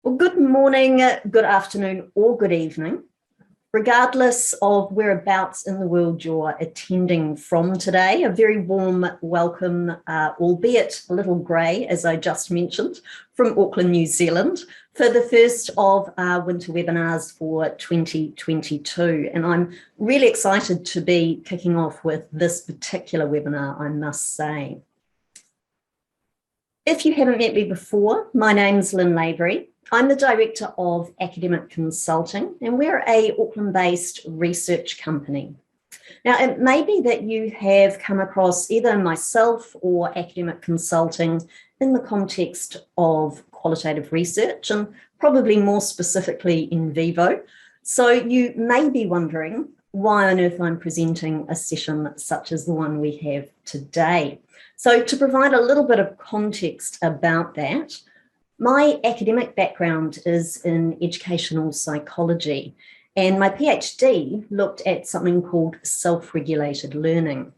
Well, good morning, good afternoon, or good evening, regardless of whereabouts in the world you're attending from today. A very warm welcome, albeit a little grey, as I just mentioned, from Auckland, New Zealand, for the first of our winter webinars for 2022. And I'm really excited to be kicking off with this particular webinar, I must say. If you haven't met me before, my name's Lynn Lavery. I'm the Director of Academic Consulting, and we're a Auckland-based research company. Now, it may be that you have come across either myself or academic consulting in the context of qualitative research, and probably more specifically in vivo. So you may be wondering why on earth I'm presenting a session such as the one we have today. So to provide a little bit of context about that, my academic background is in educational psychology, and my PhD looked at something called self-regulated learning.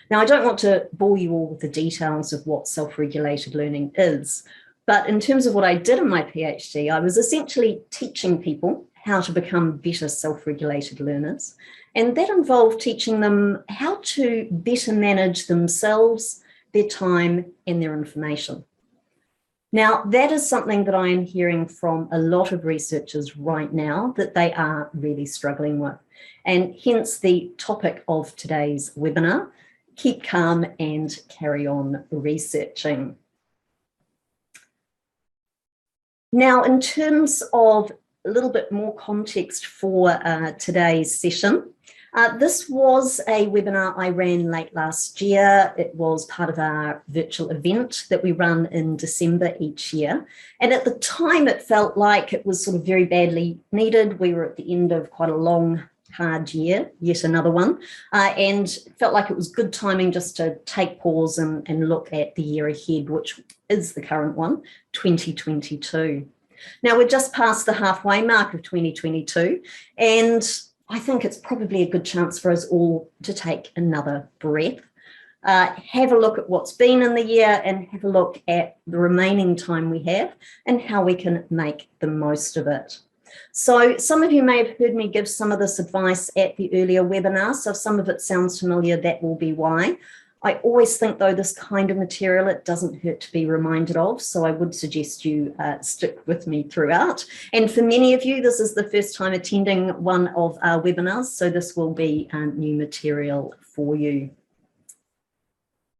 Now, I don't want to bore you all with the details of what self-regulated learning is, but in terms of what I did in my PhD, I was essentially teaching people how to become better self-regulated learners, and that involved teaching them how to better manage themselves, their time, and their information. Now, that is something that I am hearing from a lot of researchers right now that they are really struggling with, and hence the topic of today's webinar, keep calm and carry on researching. Now, in terms of a little bit more context for today's session, this was a webinar I ran late last year. It was part of our virtual event that we run in December each year. And at the time, it felt like it was sort of very badly needed. We were at the end of quite a long, hard year, yet another one, and felt like it was good timing just to take pause and look at the year ahead, which is the current one, 2022. Now, we're just past the halfway mark of 2022, and I think it's probably a good chance for us all to take another breath, have a look at what's been in the year, and have a look at the remaining time we have and how we can make the most of it. So some of you may have heard me give some of this advice at the earlier webinar, so if some of it sounds familiar, that will be why. I always think, though, this kind of material, it doesn't hurt to be reminded of, so I would suggest you stick with me throughout. And for many of you, this is the first time attending one of our webinars, so this will be new material for you.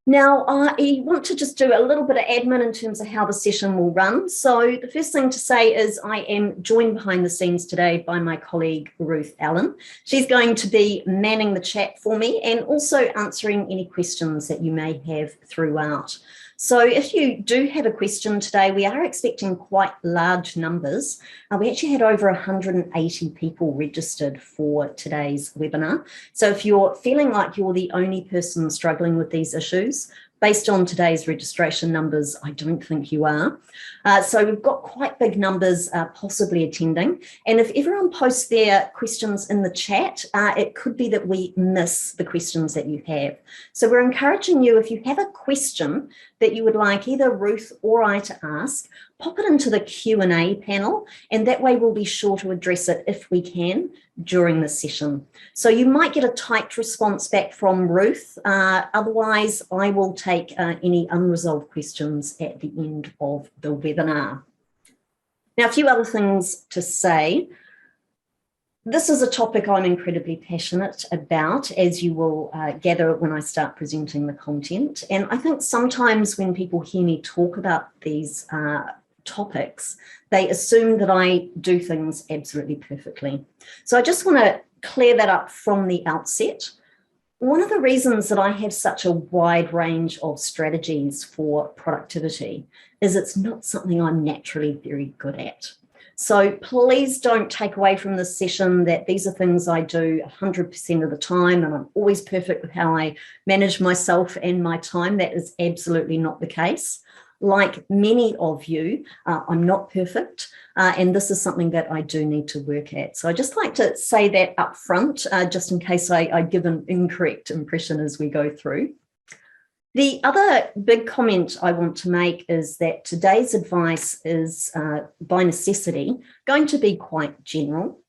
Now, I want to just do a little bit of admin in terms of how the session will run. So the first thing to say is I am joined behind the scenes today by my colleague, Ruth Allen. She's going to be manning the chat for me and also answering any questions that you may have throughout. So if you do have a question today, we are expecting quite large numbers. We actually had over 180 people registered for today's webinar. So if you're feeling like you're the only person struggling with these issues, based on today's registration numbers, I don't think you are. So we've got quite big numbers possibly attending. And if everyone posts their questions in the chat, it could be that we miss the questions that you have. So we're encouraging you, if you have a question that you would like either Ruth or I to ask, pop it into the Q&A panel, and that way we'll be sure to address it if we can during the session. So you might get a typed response back from Ruth. Otherwise, I will take any unresolved questions at the end of the webinar. Now, a few other things to say. This is a topic I'm incredibly passionate about, as you will gather when I start presenting the content. And I think sometimes when people hear me talk about these topics, they assume that I do things absolutely perfectly. So I just want to clear that up from the outset. One of the reasons that I have such a wide range of strategies for productivity is it's not something I'm naturally very good at. So please don't take away from this session that these are things I do 100% of the time and I'm always perfect with how I manage myself and my time. That is absolutely not the case. Like many of you, I'm not perfect, and this is something that I do need to work at. So I just like to say that up front, just in case I give an incorrect impression as we go through. The other big comment I want to make is that today's advice is, by necessity, going to be quite general.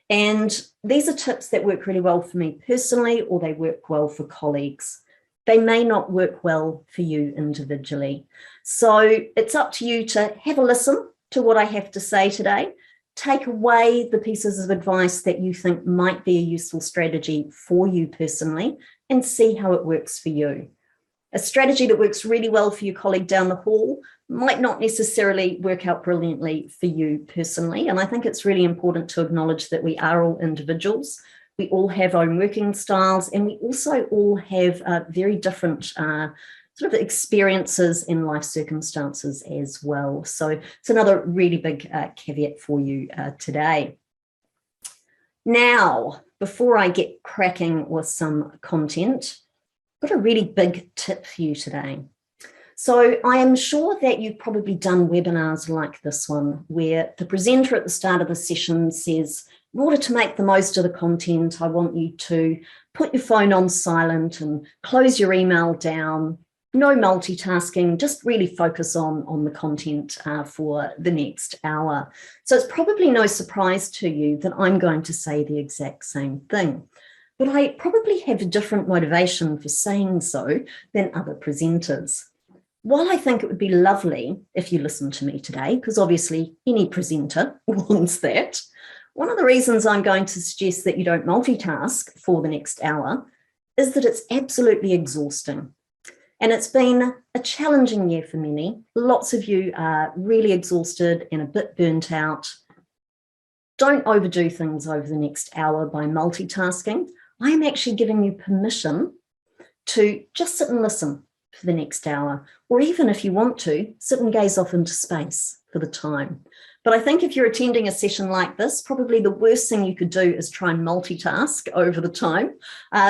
And these are tips that work really well for me personally, or they work well for colleagues. They may not work well for you individually. So it's up to you to have a listen to what I have to say today. Take away the pieces of advice that you think might be a useful strategy for you personally and see how it works for you. A strategy that works really well for your colleague down the hall might not necessarily work out brilliantly for you personally. And I think it's really important to acknowledge that we are all individuals. We all have own working styles, and we also all have very different sort of experiences in life circumstances as well. So it's another really big caveat for you today. Now, before I get cracking with some content, I've got a really big tip for you today. So I am sure that you've probably done webinars like this one, where the presenter at the start of the session says, in order to make the most of the content, I want you to put your phone on silent and close your email down. No multitasking, just really focus on the content for the next hour. So it's probably no surprise to you that I'm going to say the exact same thing. But I probably have a different motivation for saying so than other presenters. While I think it would be lovely if you listened to me today, because obviously any presenter wants that, one of the reasons I'm going to suggest that you don't multitask for the next hour is that it's absolutely exhausting. And it's been a challenging year for many. Lots of you are really exhausted and a bit burnt out. Don't overdo things over the next hour by multitasking. I am actually giving you permission to just sit and listen for the next hour, or even if you want to, sit and gaze off into space for the time. But I think if you're attending a session like this, probably the worst thing you could do is try and multitask over the time.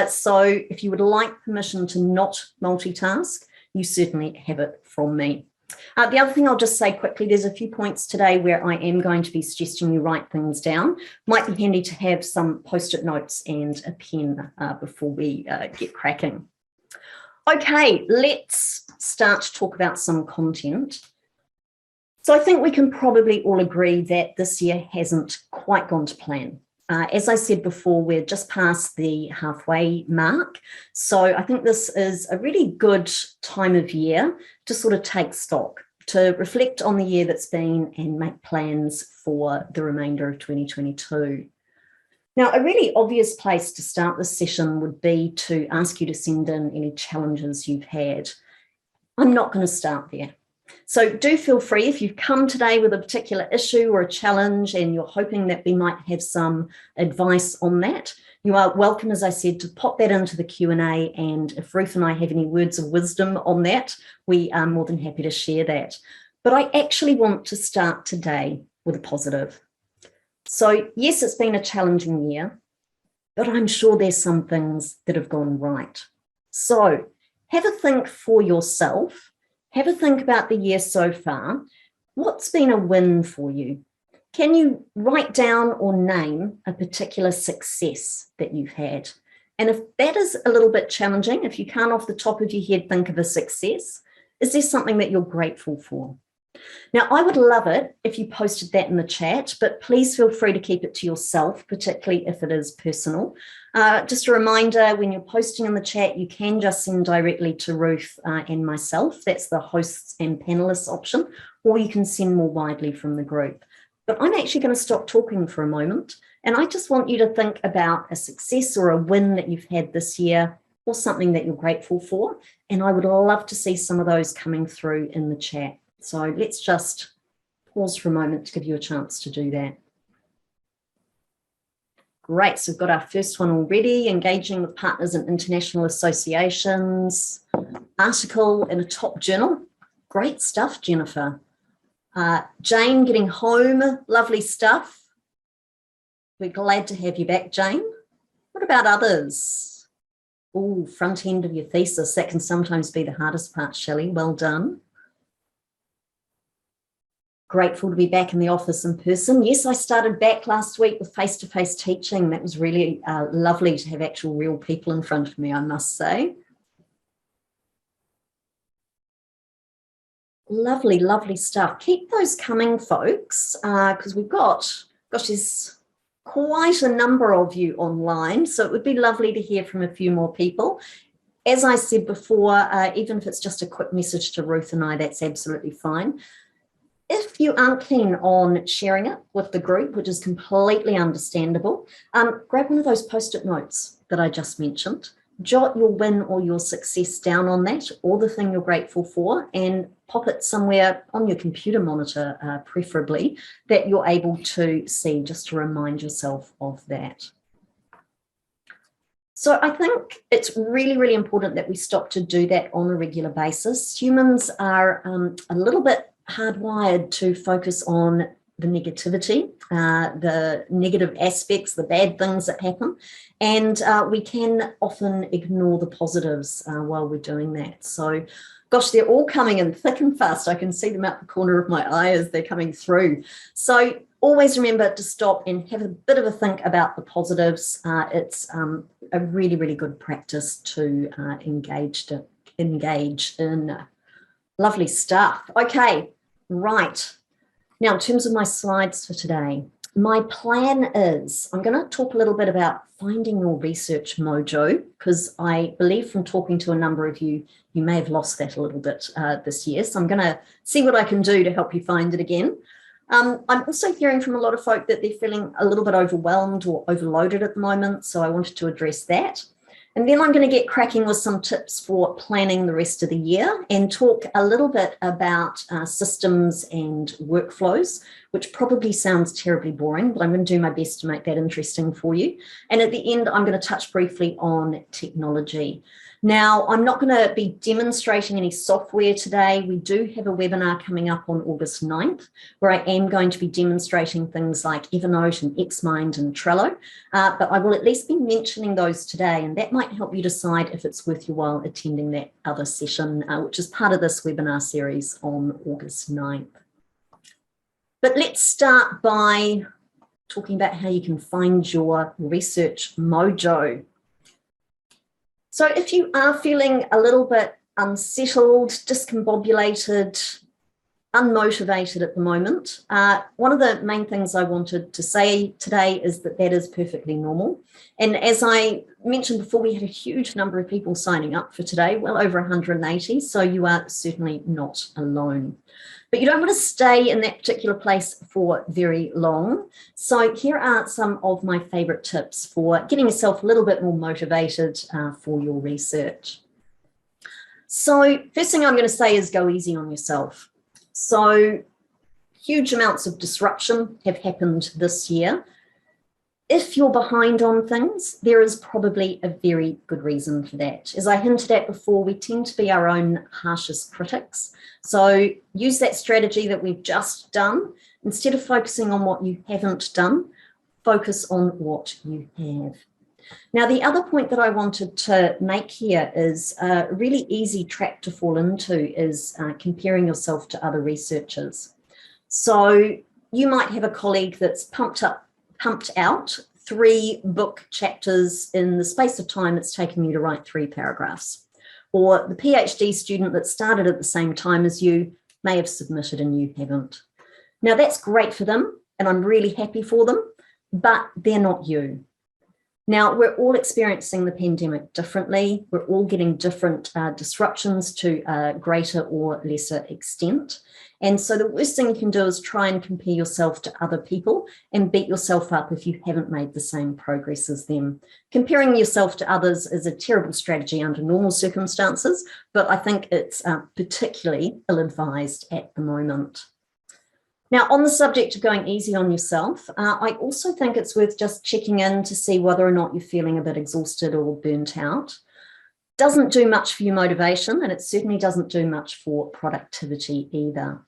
So if you would like permission to not multitask, you certainly have it from me. The other thing I'll just say quickly, there's a few points today where I am going to be suggesting you write things down. Might be handy to have some post-it notes and a pen before we get cracking. Okay, let's start to talk about some content. So I think we can probably all agree that this year hasn't quite gone to plan. As I said before, we're just past the halfway mark. So I think this is a really good time of year to sort of take stock, to reflect on the year that's been and make plans for the remainder of 2022. Now, a really obvious place to start this session would be to ask you to send in any challenges you've had. I'm not going to start there. So do feel free, if you've come today with a particular issue or a challenge and you're hoping that we might have some advice on that, you are welcome, as I said, to pop that into the Q&A, and if Ruth and I have any words of wisdom on that, we are more than happy to share that. But I actually want to start today with a positive. So yes, it's been a challenging year, but I'm sure there's some things that have gone right. So have a think for yourself. Have a think about the year so far. What's been a win for you? Can you write down or name a particular success that you've had? And if that is a little bit challenging, if you can't off the top of your head think of a success, is there something that you're grateful for? Now, I would love it if you posted that in the chat, but please feel free to keep it to yourself, particularly if it is personal. Just a reminder, when you're posting in the chat, you can just send directly to Ruth and myself. That's the hosts and panelists option, or you can send more widely from the group. But I'm actually going to stop talking for a moment, and I just want you to think about a success or a win that you've had this year, or something that you're grateful for. And I would love to see some of those coming through in the chat. So let's just pause for a moment to give you a chance to do that. Great, so we've got our first one already, engaging with partners in international associations, article in a top journal. Great stuff, Jennifer. Jane getting home, lovely stuff. We're glad to have you back, Jane. What about others? Oh, front end of your thesis, that can sometimes be the hardest part, Shelley, well done. Grateful to be back in the office in person. Yes, I started back last week with face-to-face teaching. That was really lovely to have actual real people in front of me, I must say. Lovely, lovely stuff. Keep those coming, folks, because we've got, gosh, there's quite a number of you online, so it would be lovely to hear from a few more people. As I said before, even if it's just a quick message to Ruth and I, that's absolutely fine. If you aren't keen on sharing it with the group, which is completely understandable, grab one of those post-it notes that I just mentioned, jot your win or your success down on that, or the thing you're grateful for, and pop it somewhere on your computer monitor, preferably, that you're able to see, just to remind yourself of that. So I think it's really, really important that we stop to do that on a regular basis. Humans are a little bit hardwired to focus on the negativity, the negative aspects, the bad things that happen, and we can often ignore the positives while we're doing that. So, gosh, they're all coming in thick and fast. I can see them out the corner of my eye as they're coming through. So always remember to stop and have a bit of a think about the positives. It's a really, really good practice to engage in. Lovely stuff. Okay, right. Now, in terms of my slides for today, my plan is I'm going to talk a little bit about finding your research mojo, because I believe from talking to a number of you, you may have lost that a little bit this year. So I'm going to see what I can do to help you find it again. I'm also hearing from a lot of folk that they're feeling a little bit overwhelmed or overloaded at the moment. So I wanted to address that. And then I'm going to get cracking with some tips for planning the rest of the year and talk a little bit about systems and workflows, which probably sounds terribly boring, but I'm going to do my best to make that interesting for you. And at the end, I'm going to touch briefly on technology. Now, I'm not going to be demonstrating any software today. We do have a webinar coming up on August 9th, where I am going to be demonstrating things like Evernote and Xmind and Trello, but I will at least be mentioning those today, and that might help you decide if it's worth your while attending that other session, which is part of this webinar series on August 9th. But let's start by talking about how you can find your research mojo. So if you are feeling a little bit unsettled, discombobulated, unmotivated at the moment, one of the main things I wanted to say today is that that is perfectly normal. And as I mentioned before, we had a huge number of people signing up for today, well over 180, so you are certainly not alone. But you don't want to stay in that particular place for very long. So here are some of my favorite tips for getting yourself a little bit more motivated for your research. So first thing I'm going to say is go easy on yourself. So huge amounts of disruption have happened this year. If you're behind on things, there is probably a very good reason for that. As I hinted at before, we tend to be our own harshest critics. So use that strategy that we've just done. Instead of focusing on what you haven't done, focus on what you have. Now, the other point that I wanted to make here is a really easy trap to fall into is comparing yourself to other researchers. So you might have a colleague that's pumped out 3 book chapters in the space of time it's taken you to write 3 paragraphs. Or the PhD student that started at the same time as you may have submitted and you haven't. Now that's great for them and I'm really happy for them, but they're not you. Now, we're all experiencing the pandemic differently. We're all getting different disruptions to a greater or lesser extent. And so the worst thing you can do is try and compare yourself to other people and beat yourself up if you haven't made the same progress as them. Comparing yourself to others is a terrible strategy under normal circumstances, but I think it's particularly ill-advised at the moment. Now, on the subject of going easy on yourself, I also think it's worth just checking in to see whether or not you're feeling a bit exhausted or burnt out. Doesn't do much for your motivation, and it certainly doesn't do much for productivity either.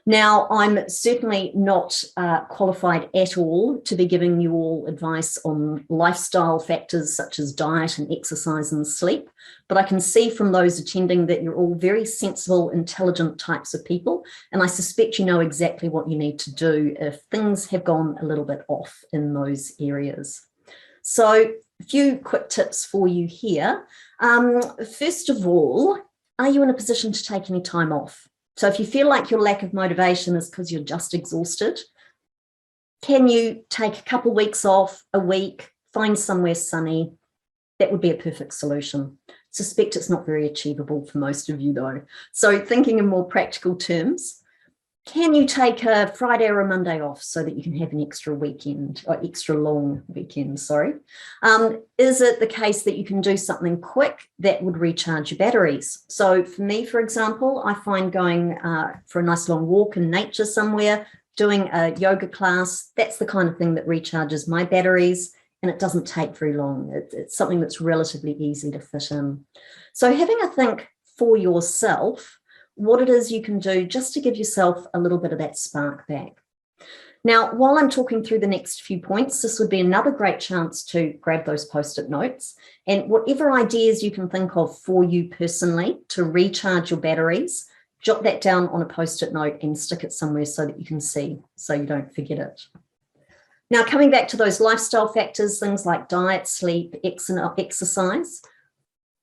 Now, I'm certainly not qualified at all to be giving you all advice on lifestyle factors such as diet and exercise and sleep, but I can see from those attending that you're all very sensible, intelligent types of people, and I suspect you know exactly what you need to do if things have gone a little bit off in those areas. So a few quick tips for you here. First of all, are you in a position to take any time off? So if you feel like your lack of motivation is because you're just exhausted, can you take a couple of weeks off, a week, find somewhere sunny? That would be a perfect solution. Suspect it's not very achievable for most of you though. So thinking in more practical terms, can you take a Friday or a Monday off so that you can have an extra weekend or extra long weekend, sorry? Is it the case that you can do something quick that would recharge your batteries? So for me, for example, I find going for a nice long walk in nature somewhere, doing a yoga class, that's the kind of thing that recharges my batteries, and it doesn't take very long. It's something that's relatively easy to fit in. So having a think for yourself, what it is you can do just to give yourself a little bit of that spark back. Now, while I'm talking through the next few points, this would be another great chance to grab those post-it notes and whatever ideas you can think of for you personally to recharge your batteries, jot that down on a post-it note and stick it somewhere so that you can see, so you don't forget it. Now, coming back to those lifestyle factors, things like diet, sleep, exercise,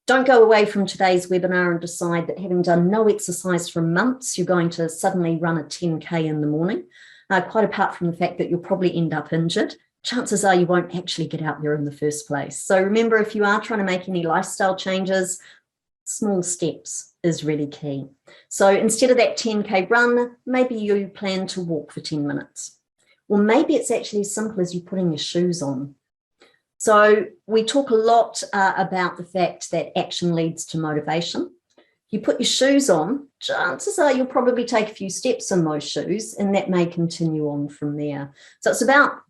don't go away from today's webinar and decide that having done no exercise for months, you're going to suddenly run a 10K in the morning. Quite apart from the fact that you'll probably end up injured, chances are you won't actually get out there in the first place. So remember, if you are trying to make any lifestyle changes, small steps is really key. So instead of that 10K run, maybe you plan to walk for 10 minutes. Or maybe it's actually as simple as you putting your shoes on. So we talk a lot about the fact that action leads to motivation. You put your shoes on, chances are you'll probably take a few steps in those shoes and that may continue on from there. So it's about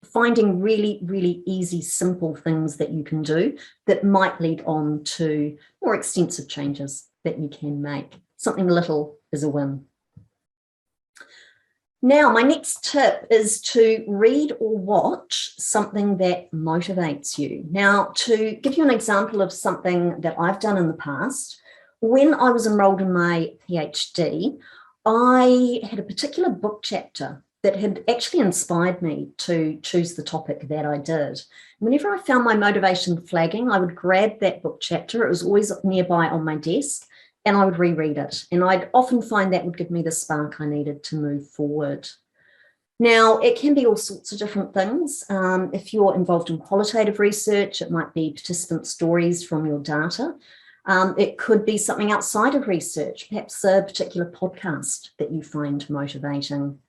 finding really, really easy, simple things that you can do that might lead on to more extensive changes that you can make. Something little is a win. Now, my next tip is to read or watch something that motivates you. Now, to give you an example of something that I've done in the past, when I was enrolled in my PhD, I had a particular book chapter that had actually inspired me to choose the topic that I did. Whenever I found my motivation flagging, I would grab that book chapter. It was always nearby on my desk, and I would reread it. And I'd often find that would give me the spark I needed to move forward. Now, it can be all sorts of different things. If you're involved in qualitative research, it might be participant stories from your data. It could be something outside of research, perhaps a particular podcast that you find motivating.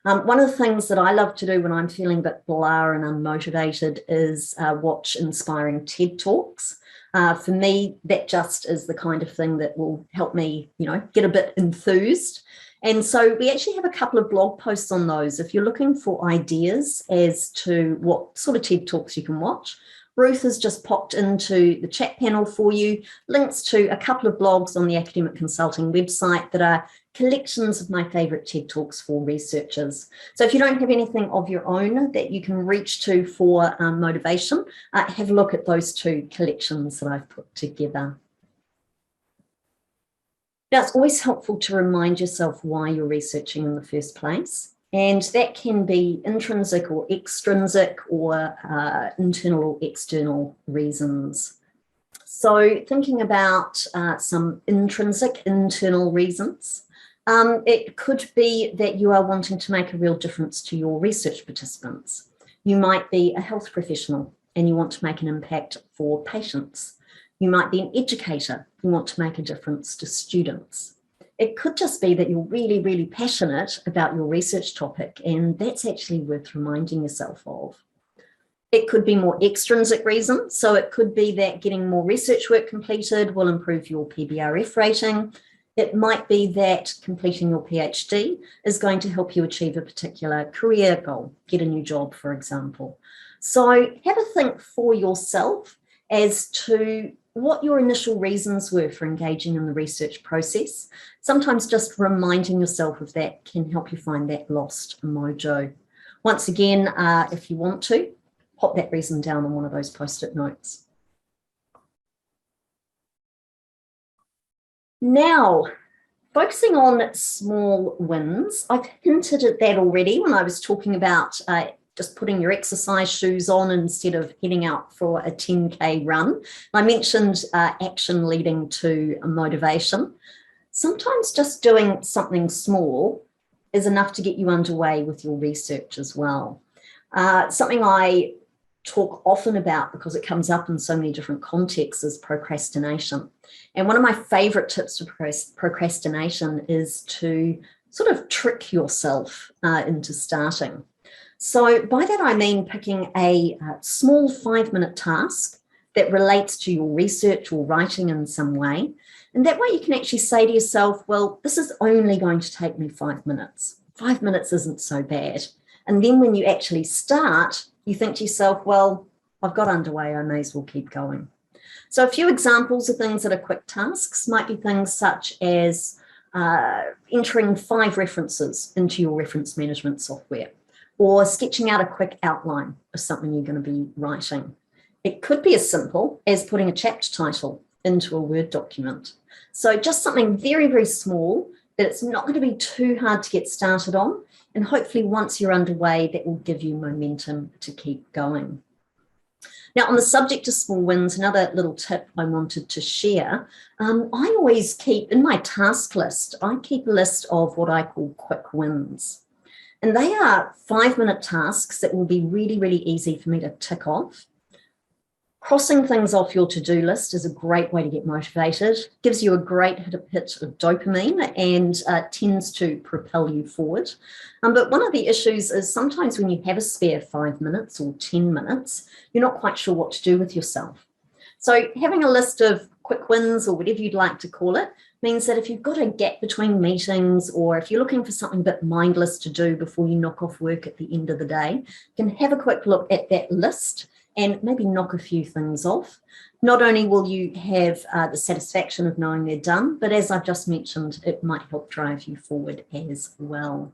One of the things that I love to do when I'm feeling a bit blah and unmotivated is watch inspiring TED Talks. For me, that just is the kind of thing that will help me, get a bit enthused. And so we actually have a couple of blog posts on those. If you're looking for ideas as to what sort of TED Talks you can watch, Ruth has just popped into the chat panel for you links to a couple of blogs on the Academic Consulting website that are collections of my favourite TED Talks for researchers. So if you don't have anything of your own that you can reach to for motivation, have a look at those two collections that I've put together. Now, it's always helpful to remind yourself why you're researching in the first place. And that can be intrinsic or extrinsic or internal or external reasons. So thinking about some intrinsic internal reasons, it could be that you are wanting to make a real difference to your research participants. You might be a health professional and you want to make an impact for patients. You might be an educator. You want to make a difference to students. It could just be that you're really, really passionate about your research topic, and that's actually worth reminding yourself of. It could be more extrinsic reasons. So it could be that getting more research work completed will improve your PBRF rating. It might be that completing your PhD is going to help you achieve a particular career goal, get a new job, for example. So have a think for yourself as to what your initial reasons were for engaging in the research process. Sometimes just reminding yourself of that can help you find that lost mojo. Once again, if you want to, pop that reason down on one of those post-it notes. Now, focusing on small wins, I've hinted at that already when I was talking about just putting your exercise shoes on instead of heading out for a 10K run. I mentioned action leading to motivation. sometimes just doing something small is enough to get you underway with your research as well. Something I talk often about because it comes up in so many different contexts is procrastination. And one of my favorite tips for procrastination is to sort of trick yourself into starting. So by that, I mean picking a small 5-minute task that relates to your research or writing in some way. And that way you can actually say to yourself, well, this is only going to take me 5 minutes. 5 minutes isn't so bad. And then when you actually start, you think to yourself, well, I've got underway, I may as well keep going. So a few examples of things that are quick tasks might be things such as entering 5 references into your reference management software, or sketching out a quick outline of something you're going to be writing. It could be as simple as putting a chapter title into a Word document. So just something very, very small that it's not going to be too hard to get started on. And hopefully once you're underway, that will give you momentum to keep going. Now, on the subject of small wins, another little tip I wanted to share, I always keep, in my task list, I keep a list of what I call quick wins. And they are 5-minute tasks that will be really, really easy for me to tick off. Crossing things off your to-do list is a great way to get motivated, gives you a great hit of dopamine and tends to propel you forward. But one of the issues is sometimes when you have a spare 5 minutes or 10 minutes, you're not quite sure what to do with yourself. So having a list of quick wins, or whatever you'd like to call it, means that if you've got a gap between meetings, or if you're looking for something a bit mindless to do before you knock off work at the end of the day, you can have a quick look at that list and maybe knock a few things off. Not only will you have the satisfaction of knowing they're done, but as I've just mentioned, it might help drive you forward as well.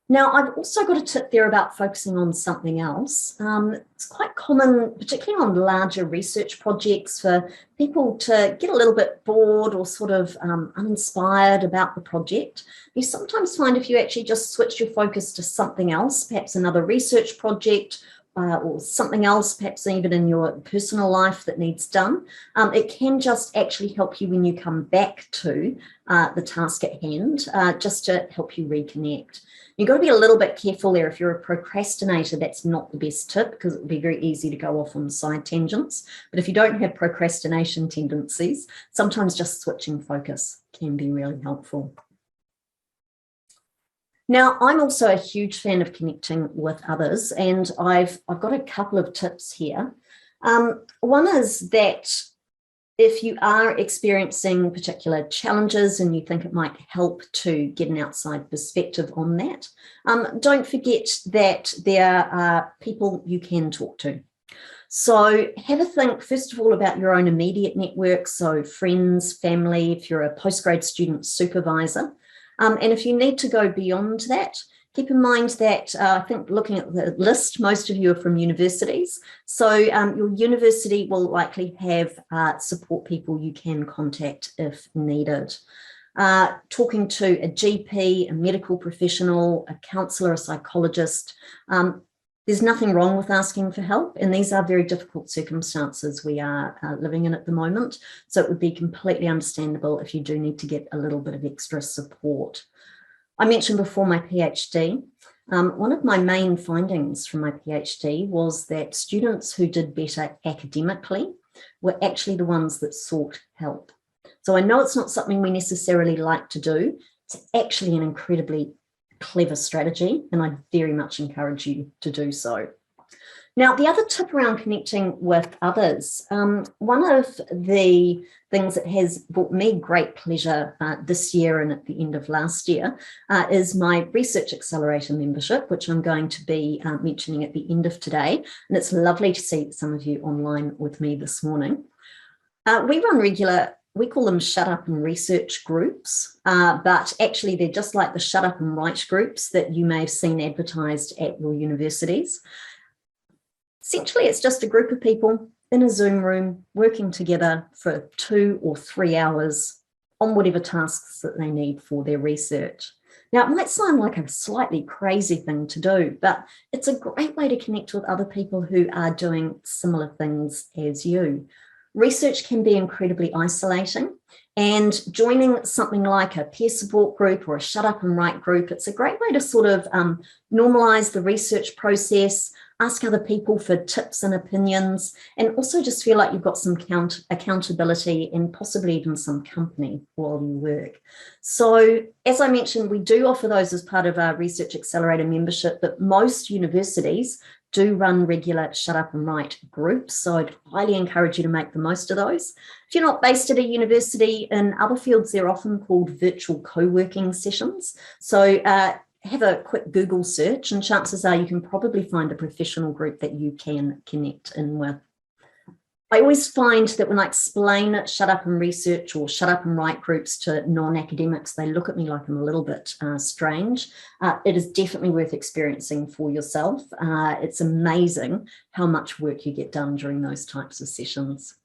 Now, I've also got a tip there about focusing on something else. It's quite common, particularly on larger research projects, for people to get a little bit bored or sort of uninspired about the project. You sometimes find if you actually just switch your focus to something else, perhaps another research project, or something else, perhaps even in your personal life that needs done, it can just actually help you when you come back to the task at hand, just to help you reconnect. You've got to be a little bit careful there. If you're a procrastinator, that's not the best tip, because it would be very easy to go off on side tangents. But if you don't have procrastination tendencies, sometimes just switching focus can be really helpful. Now, I'm also a huge fan of connecting with others, and I've got a couple of tips here. One is that if you are experiencing particular challenges and you think it might help to get an outside perspective on that, don't forget that there are people you can talk to. So have a think, first of all, about your own immediate network, so friends, family, if you're a postgrad student supervisor. And if you need to go beyond that, keep in mind that I think looking at the list, most of you are from universities. So your university will likely have support people you can contact if needed. Talking to a GP, a medical professional, a counsellor, a psychologist. There's nothing wrong with asking for help, and these are very difficult circumstances we are living in at the moment. So it would be completely understandable if you do need to get a little bit of extra support. I mentioned before my PhD. One of my main findings from my PhD was that students who did better academically were actually the ones that sought help. So I know it's not something we necessarily like to do. It's actually an incredibly clever strategy, and I very much encourage you to do so. Now, the other tip around connecting with others, one of the things that has brought me great pleasure this year and at the end of last year is my Research Accelerator membership, which I'm going to be mentioning at the end of today. And it's lovely to see some of you online with me this morning. We run regular, we call them shut up and research groups, but actually they're just like the shut up and write groups that you may have seen advertised at your universities. Essentially, it's just a group of people in a Zoom room working together for 2 or 3 hours on whatever tasks that they need for their research. Now, it might sound like a slightly crazy thing to do, but it's a great way to connect with other people who are doing similar things as you. Research can be incredibly isolating, and joining something like a peer support group or a shut up and write group, it's a great way to sort of normalize the research process, ask other people for tips and opinions, and also just feel like you've got some accountability and possibly even some company while you work. So as I mentioned, we do offer those as part of our Research Accelerator membership, but most universities do run regular shut up and write groups. So I'd highly encourage you to make the most of those. If you're not based at a university, in other fields, they're often called virtual co-working sessions. So have a quick Google search and chances are you can probably find a professional group that you can connect in with. I always find that when I explain shut up and research or shut up and write groups to non-academics, they look at me like I'm a little bit strange. It is definitely worth experiencing for yourself. It's amazing how much work you get done during those types of sessions.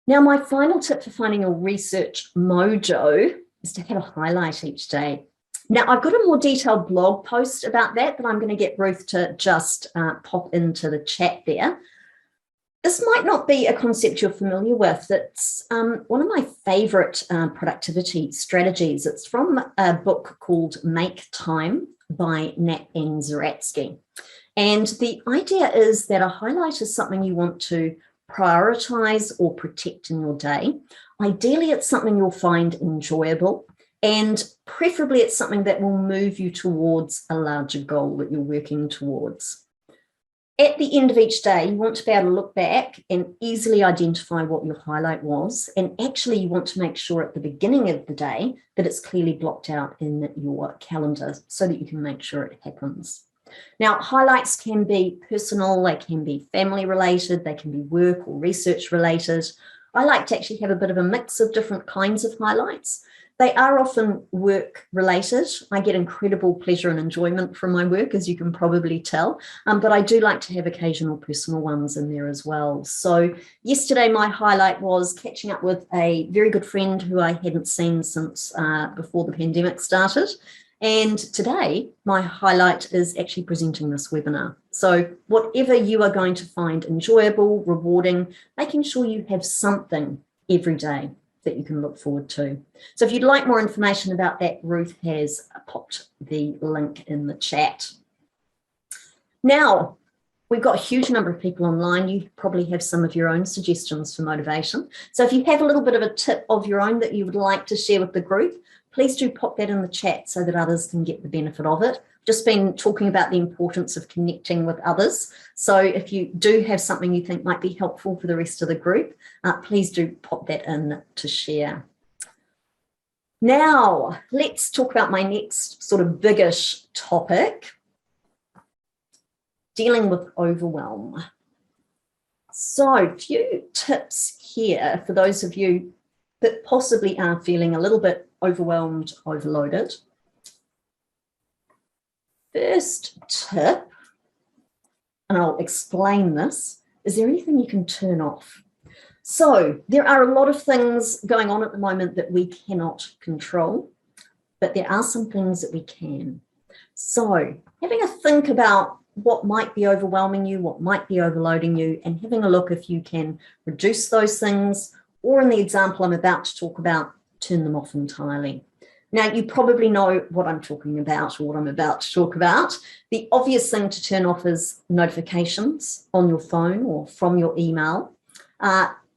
Now, my final tip for finding a research mojo is to have a highlight each day. Now, I've got a more detailed blog post about that I'm going to get Ruth to just pop into the chat there. This might not be a concept you're familiar with. It's one of my favorite productivity strategies. It's from a book called Make Time by Nat N. Zaratsky. And the idea is that a highlight is something you want to prioritize or protect in your day. Ideally, it's something you'll find enjoyable, and preferably it's something that will move you towards a larger goal that you're working towards. At the end of each day, you want to be able to look back and easily identify what your highlight was. And actually, you want to make sure at the beginning of the day that it's clearly blocked out in your calendar so that you can make sure it happens. Now, highlights can be personal, they can be family related, they can be work or research related. I like to actually have a bit of a mix of different kinds of highlights. They are often work related. I get incredible pleasure and enjoyment from my work, as you can probably tell, but I do like to have occasional personal ones in there as well. So yesterday, my highlight was catching up with a very good friend who I hadn't seen since before the pandemic started. And today, my highlight is actually presenting this webinar. So whatever you are going to find enjoyable, rewarding, making sure you have something every day that you can look forward to. So if you'd like more information about that, Ruth has popped the link in the chat. Now, we've got a huge number of people online. You probably have some of your own suggestions for motivation. So if you have a little bit of a tip of your own that you would like to share with the group, please do pop that in the chat so that others can get the benefit of it. Just been talking about the importance of connecting with others. So if you do have something you think might be helpful for the rest of the group, please do pop that in to share. Now, let's talk about my next sort of biggish topic, dealing with overwhelm. So a few tips here for those of you that possibly are feeling a little bit overwhelmed, overloaded. First tip, and I'll explain this, is there anything you can turn off? So there are a lot of things going on at the moment that we cannot control, but there are some things that we can. So having a think about what might be overwhelming you, what might be overloading you, and having a look if you can reduce those things, or in the example I'm about to talk about, turn them off entirely. Now, you probably know what I'm talking about or what I'm about to talk about. The obvious thing to turn off is notifications on your phone or from your email.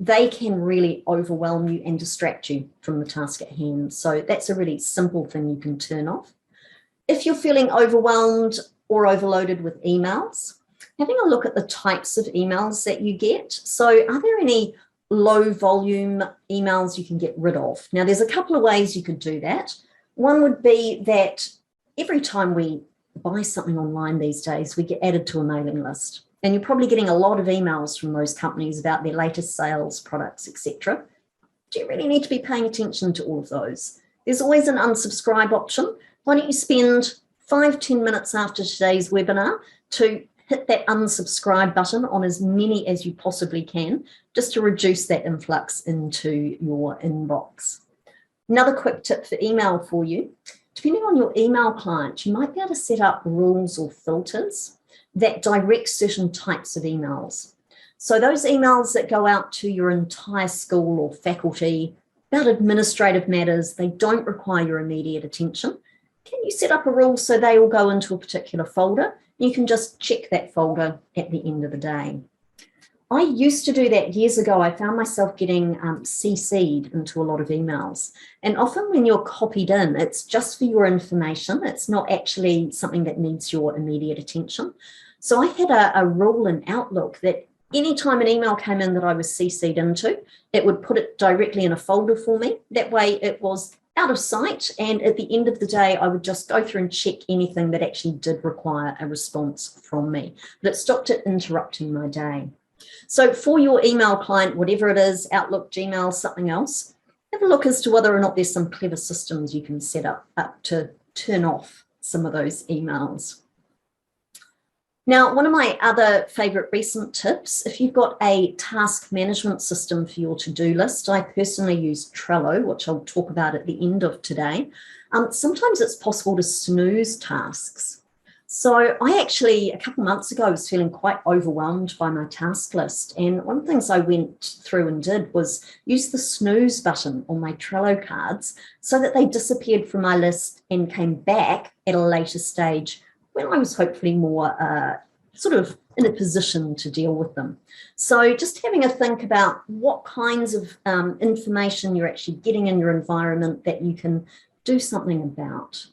They can really overwhelm you and distract you from the task at hand. So that's a really simple thing you can turn off. If you're feeling overwhelmed or overloaded with emails, having a look at the types of emails that you get. So are there any low volume emails you can get rid of? Now, there's a couple of ways you could do that. One would be that every time we buy something online these days, we get added to a mailing list. And you're probably getting a lot of emails from those companies about their latest sales, products, etc. Do you really need to be paying attention to all of those? There's always an unsubscribe option. Why don't you spend 5-10 minutes after today's webinar to hit that unsubscribe button on as many as you possibly can, just to reduce that influx into your inbox. Another quick tip for email for you, depending on your email client, you might be able to set up rules or filters that direct certain types of emails. So those emails that go out to your entire school or faculty about administrative matters, they don't require your immediate attention. Can you set up a rule so they all go into a particular folder? You can just check that folder at the end of the day. I used to do that years ago. I found myself getting CC'd into a lot of emails. And often when you're copied in, it's just for your information. It's not actually something that needs your immediate attention. So I had a rule in Outlook that anytime an email came in that I was CC'd into, it would put it directly in a folder for me. That way it was out of sight. And at the end of the day, I would just go through and check anything that actually did require a response from me. But it stopped it interrupting my day. So for your email client, whatever it is, Outlook, Gmail, something else, have a look as to whether or not there's some clever systems you can set up to turn off some of those emails. Now, one of my other favorite recent tips, if you've got a task management system for your to-do list, I personally use Trello, which I'll talk about at the end of today. Sometimes it's possible to snooze tasks. So I actually, a couple of months ago, was feeling quite overwhelmed by my task list. And one of the things I went through and did was use the snooze button on my Trello cards so that they disappeared from my list and came back at a later stage when I was hopefully more sort of in a position to deal with them. So just having a think about what kinds of information you're actually getting in your environment that you can do something about.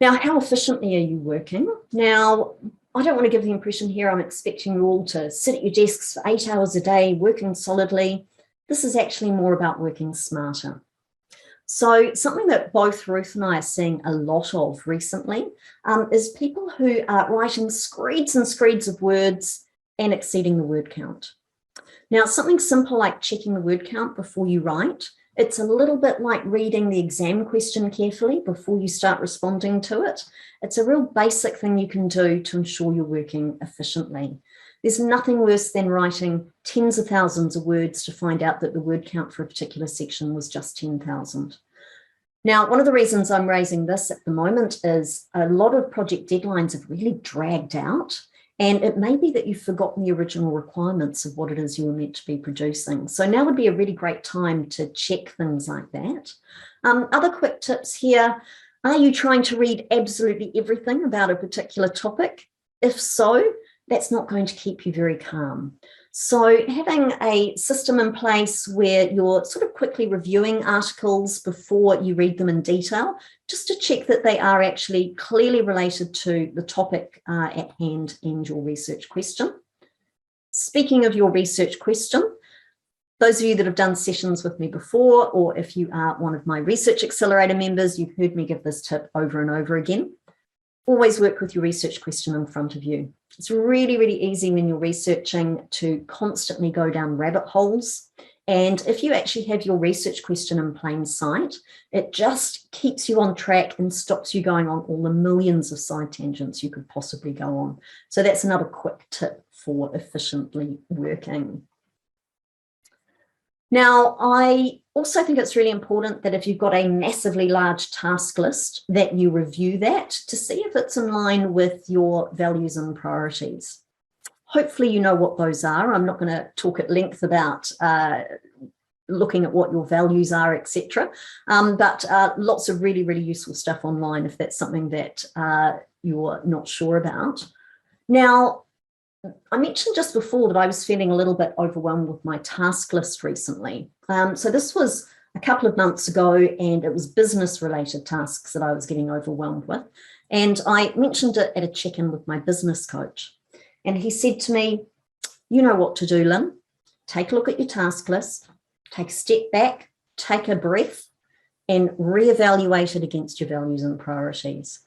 Now, how efficiently are you working? Now, I don't want to give the impression here I'm expecting you all to sit at your desks for 8 hours a day, working solidly. This is actually more about working smarter. So something that both Ruth and I are seeing a lot of recently is people who are writing screeds and screeds of words and exceeding the word count. Now, something simple like checking the word count before you write, it's a little bit like reading the exam question carefully before you start responding to it. It's a real basic thing you can do to ensure you're working efficiently. There's nothing worse than writing tens of thousands of words to find out that the word count for a particular section was just 10,000. Now, one of the reasons I'm raising this at the moment is a lot of project deadlines have really dragged out. And it may be that you've forgotten the original requirements of what it is you were meant to be producing. So now would be a really great time to check things like that. Other quick tips here. Are you trying to read absolutely everything about a particular topic? If so, that's not going to keep you very calm. So having a system in place where you're sort of quickly reviewing articles before you read them in detail, just to check that they are actually clearly related to the topic at hand and your research question. Speaking of your research question, those of you that have done sessions with me before, or if you are one of my Research Accelerator members, you've heard me give this tip over and over again. Always work with your research question in front of you. It's really, really easy when you're researching to constantly go down rabbit holes. And if you actually have your research question in plain sight, it just keeps you on track and stops you going on all the millions of side tangents you could possibly go on. So that's another quick tip for efficiently working. Now, I also think it's really important that if you've got a massively large task list, that you review that to see if it's in line with your values and priorities. Hopefully you know what those are. I'm not going to talk at length about looking at what your values are, etc. But lots of really, really useful stuff online if that's something that you're not sure about. Now, I mentioned just before that I was feeling a little bit overwhelmed with my task list recently. So this was a couple of months ago, and it was business-related tasks that I was getting overwhelmed with. And I mentioned it at a check-in with my business coach. And he said to me, you know what to do, Lynn. Take a look at your task list, take a step back, take a breath, and reevaluate it against your values and priorities.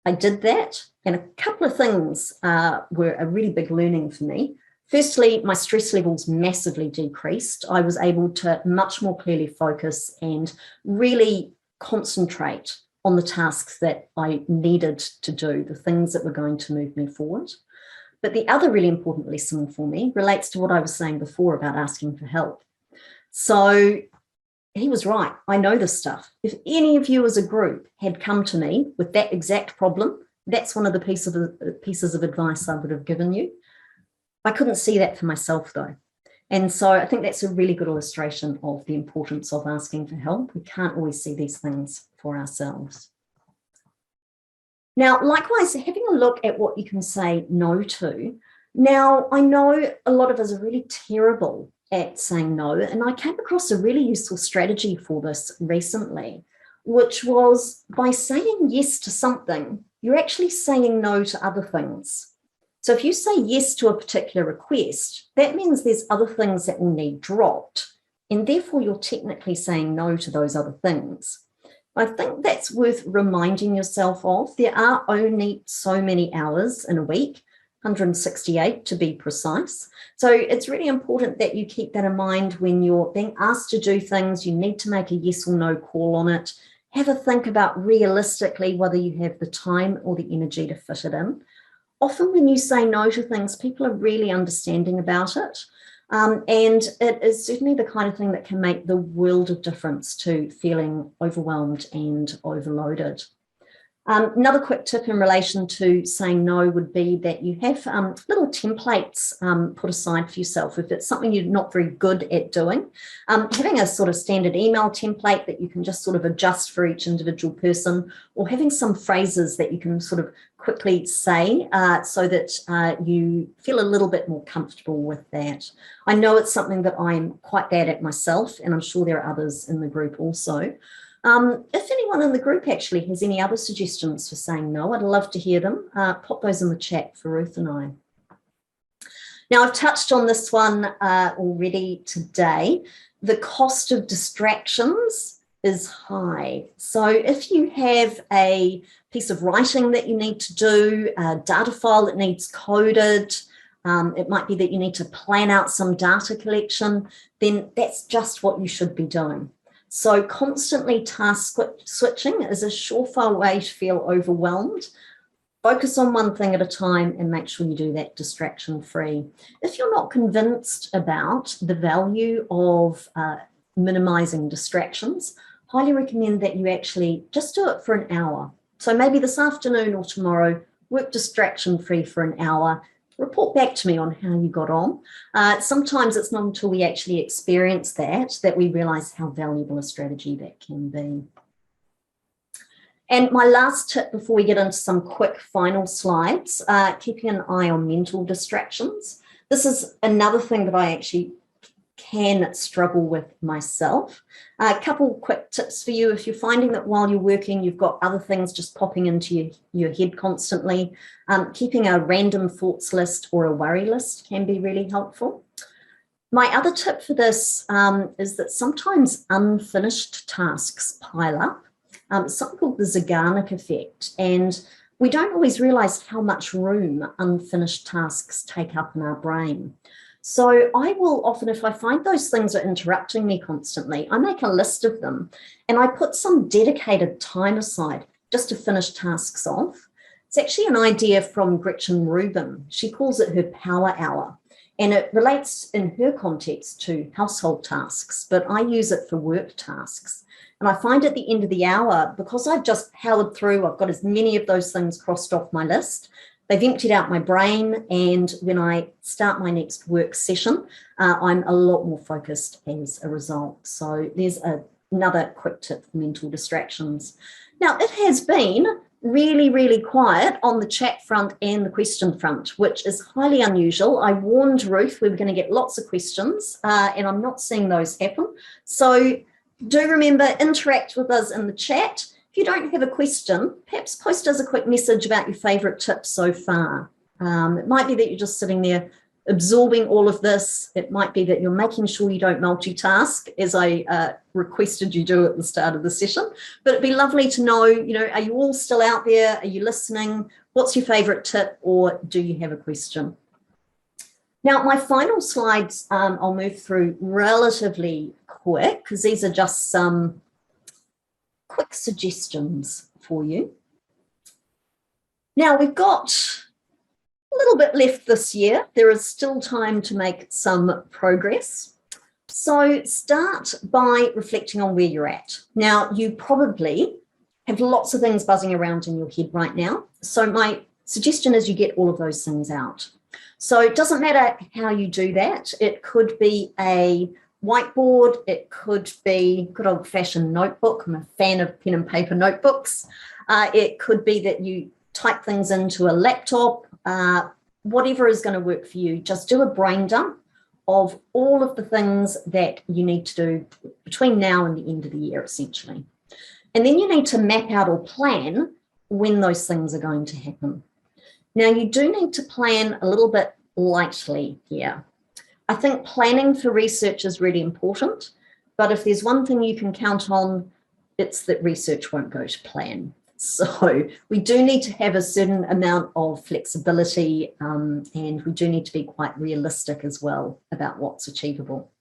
I did that, and a couple of things were a really big learning for me. Firstly, my stress levels massively decreased. I was able to much more clearly focus and really concentrate on the tasks that I needed to do, the things that were going to move me forward. But the other really important lesson for me relates to what I was saying before about asking for help. So he was right. I know this stuff. If any of you as a group had come to me with that exact problem, that's one of the pieces of advice I would have given you. I couldn't see that for myself though. And so I think that's a really good illustration of the importance of asking for help. We can't always see these things for ourselves. Now, likewise, having a look at what you can say no to. Now, I know a lot of us are really terrible at saying no, and I came across a really useful strategy for this recently, which was by saying yes to something, you're actually saying no to other things. So if you say yes to a particular request, that means there's other things that will need dropped, and therefore you're technically saying no to those other things. I think that's worth reminding yourself of. There are only so many hours in a week, 168 to be precise. So it's really important that you keep that in mind when you're being asked to do things. You need to make a yes or no call on it. Have a think about realistically whether you have the time or the energy to fit it in. Often when you say no to things, people are really understanding about it. And it is certainly the kind of thing that can make the world of difference to feeling overwhelmed and overloaded. Another quick tip in relation to saying no would be that you have little templates put aside for yourself. If it's something you're not very good at doing, having a sort of standard email template that you can just sort of adjust for each individual person, or having some phrases that you can sort of quickly say so that you feel a little bit more comfortable with that. I know it's something that I'm quite bad at myself, and I'm sure there are others in the group also. If anyone in the group actually has any other suggestions for saying no, I'd love to hear them. Pop those in the chat for Ruth and I. Now, I've touched on this one already today. The cost of distractions is high. So if you have a piece of writing that you need to do, a data file that needs coded, it might be that you need to plan out some data collection, then that's just what you should be doing. So constantly task switching is a surefire way to feel overwhelmed. Focus on one thing at a time and make sure you do that distraction free. If you're not convinced about the value of minimizing distractions, highly recommend that you actually just do it for an hour. So maybe this afternoon or tomorrow, work distraction free for an hour. Report back to me on how you got on. Sometimes it's not until we actually experience that we realize how valuable a strategy that can be. And my last tip before we get into some quick final slides, keeping an eye on mental distractions. This is another thing that I actually can struggle with myself. A couple quick tips for you. If you're finding that while you're working, you've got other things just popping into your head constantly, keeping a random thoughts list or a worry list can be really helpful. My other tip for this is that sometimes unfinished tasks pile up. It's something called the Zeigarnik effect, and we don't always realize how much room unfinished tasks take up in our brain. So I will often, if I find those things are interrupting me constantly, I make a list of them and I put some dedicated time aside just to finish tasks off. It's actually an idea from Gretchen Rubin. She calls it her power hour, and it relates in her context to household tasks, but I use it for work tasks. And I find at the end of the hour, because I've just powered through, I've got as many of those things crossed off my list, they've emptied out my brain, and when I start my next work session, I'm a lot more focused as a result. So there's another quick tip for mental distractions. Now, it has been really, really quiet on the chat front and the question front, which is highly unusual. I warned Ruth we were going to get lots of questions, and I'm not seeing those happen. So do remember, interact with us in the chat. If you don't have a question, perhaps post us a quick message about your favourite tips so far. It might be that you're just sitting there absorbing all of this. It might be that you're making sure you don't multitask, as I requested you do at the start of the session. But it'd be lovely to know, are you all still out there? Are you listening? What's your favourite tip, or do you have a question? Now, my final slides, I'll move through relatively quick because these are just some quick suggestions for you. Now, we've got a little bit left this year. There is still time to make some progress. So start by reflecting on where you're at. Now, you probably have lots of things buzzing around in your head right now. So my suggestion is you get all of those things out. So it doesn't matter how you do that. It could be a whiteboard, it could be good old-fashioned notebook. I'm a fan of pen and paper notebooks. It could be that you type things into a laptop, whatever is going to work for you. Just do a brain dump of all of the things that you need to do between now and the end of the year, essentially. And then you need to map out or plan when those things are going to happen. Now, you do need to plan a little bit lightly here. I think planning for research is really important, but if there's one thing you can count on, it's that research won't go to plan. So we do need to have a certain amount of flexibility, and we do need to be quite realistic as well about what's achievable.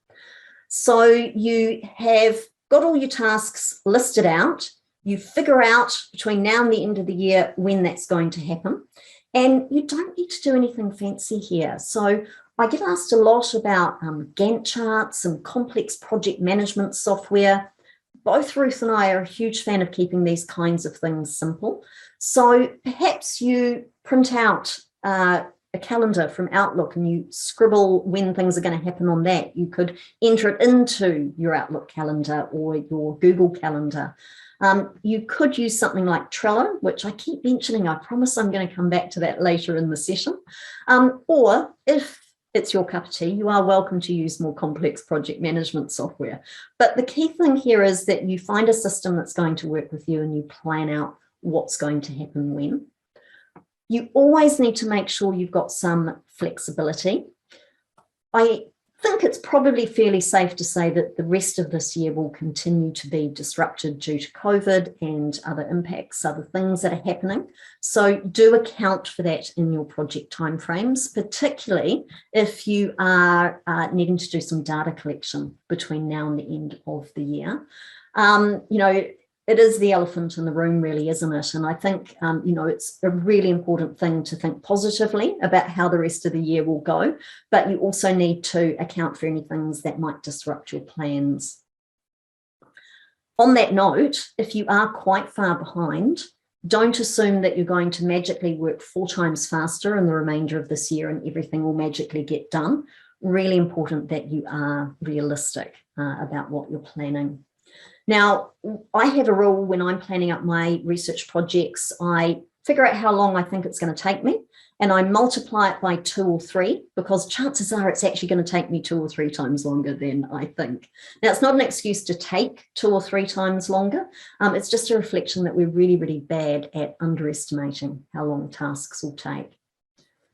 So you have got all your tasks listed out, you figure out between now and the end of the year when that's going to happen, and you don't need to do anything fancy here. So I get asked a lot about Gantt charts and complex project management software. Both Ruth and I are a huge fan of keeping these kinds of things simple. So perhaps you print out a calendar from Outlook and you scribble when things are going to happen on that. You could enter it into your Outlook calendar or your Google calendar. You could use something like Trello, which I keep mentioning. I promise I'm going to come back to that later in the session. Or if it's your cup of tea, you are welcome to use more complex project management software. But the key thing here is that you find a system that's going to work with you and you plan out what's going to happen when. You always need to make sure you've got some flexibility. I think it's probably fairly safe to say that the rest of this year will continue to be disrupted due to COVID and other impacts, other things that are happening. So do account for that in your project timeframes, particularly if you are needing to do some data collection between now and the end of the year. It is the elephant in the room, really, isn't it? And I think, it's a really important thing to think positively about how the rest of the year will go, but you also need to account for any things that might disrupt your plans. On that note, if you are quite far behind, don't assume that you're going to magically work 4 times faster in the remainder of this year and everything will magically get done. Really important that you are realistic about what you're planning. Now, I have a rule when I'm planning up my research projects. I figure out how long I think it's going to take me and I multiply it by 2 or 3 because chances are it's actually going to take me 2 or 3 times longer than I think. Now, it's not an excuse to take 2 or 3 times longer. It's just a reflection that we're really, really bad at underestimating how long tasks will take.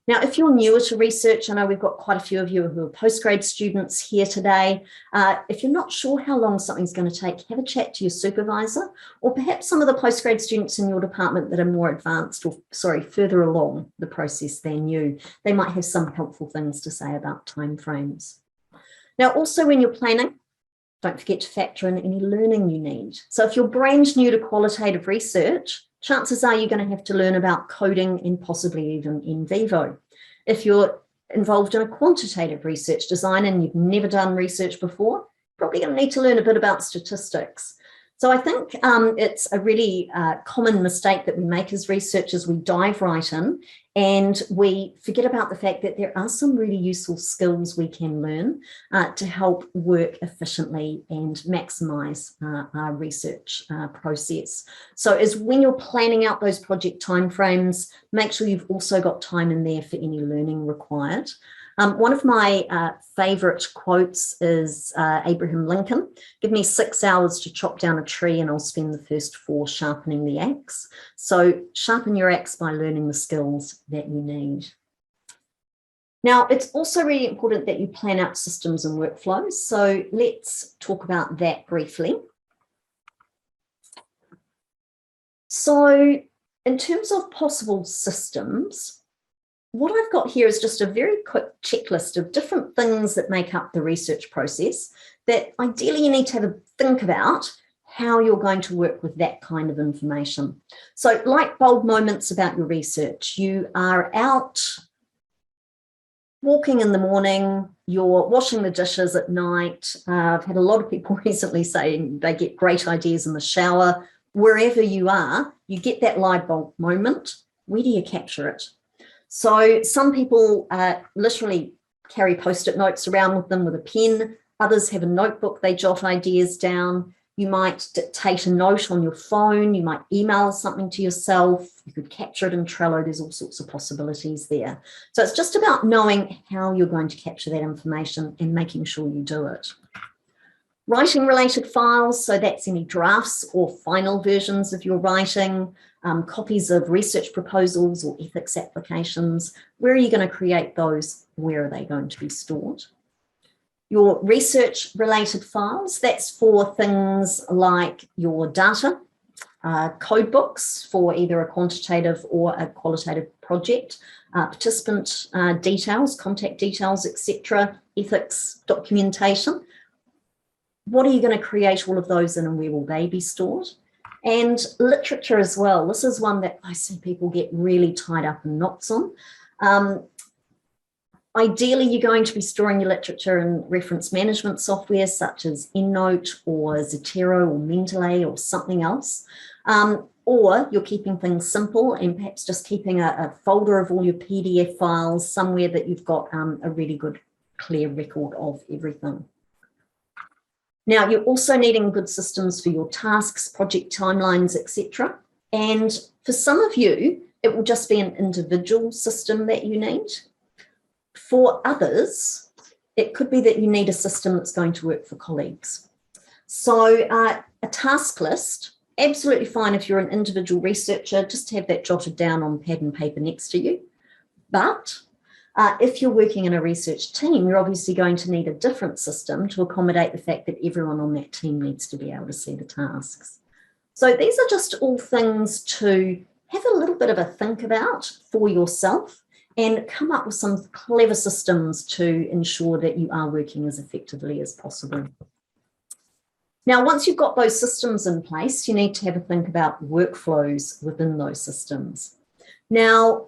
Now, if you're newer to research, I know we've got quite a few of you who are postgrad students here today. If you're not sure how long something's going to take, have a chat to your supervisor, or perhaps some of the postgrad students in your department that are more advanced or, further along the process than you. They might have some helpful things to say about timeframes. Now, also when you're planning, don't forget to factor in any learning you need. So if you're brand new to qualitative research, chances are you're going to have to learn about coding and possibly even in vivo. If you're involved in a quantitative research design and you've never done research before, probably going to need to learn a bit about statistics. So I think it's a really common mistake that we make as researchers. We dive right in and we forget about the fact that there are some really useful skills we can learn to help work efficiently and maximise our research process. So as when you're planning out those project timeframes, make sure you've also got time in there for any learning required. One of my favourite quotes is Abraham Lincoln: "Give me 6 hours to chop down a tree and I'll spend the first 4 sharpening the axe." So sharpen your axe by learning the skills that you need. Now, it's also really important that you plan out systems and workflows. So let's talk about that briefly. So in terms of possible systems, what I've got here is just a very quick checklist of different things that make up the research process that ideally you need to have a think about how you're going to work with that kind of information. So light bulb moments about your research. You are out walking in the morning, you're washing the dishes at night. I've had a lot of people recently saying they get great ideas in the shower. Wherever you are, you get that light bulb moment. Where do you capture it? So some people literally carry post-it notes around with them with a pen. Others have a notebook, they jot ideas down. You might dictate a note on your phone. You might email something to yourself. You could capture it in Trello. There's all sorts of possibilities there. So it's just about knowing how you're going to capture that information and making sure you do it. Writing related files, so that's any drafts or final versions of your writing, copies of research proposals or ethics applications. Where are you going to create those? Where are they going to be stored? Your research related files, that's for things like your data, code books for either a quantitative or a qualitative project, participant details, contact details, etc., ethics documentation. What are you going to create all of those in and where will they be stored? And literature as well. This is one that I see people get really tied up in knots on. Ideally, you're going to be storing your literature in reference management software such as EndNote or Zotero or Mendeley or something else. Or you're keeping things simple and perhaps just keeping a folder of all your PDF files somewhere that you've got a really good, clear record of everything. Now, you're also needing good systems for your tasks, project timelines, etc. And for some of you, it will just be an individual system that you need. For others, it could be that you need a system that's going to work for colleagues. So a task list, absolutely fine if you're an individual researcher, just to have that jotted down on pad and paper next to you. But if you're working in a research team, you're obviously going to need a different system to accommodate the fact that everyone on that team needs to be able to see the tasks. So these are just all things to have a little bit of a think about for yourself and come up with some clever systems to ensure that you are working as effectively as possible. Now, once you've got those systems in place, you need to have a think about workflows within those systems. Now,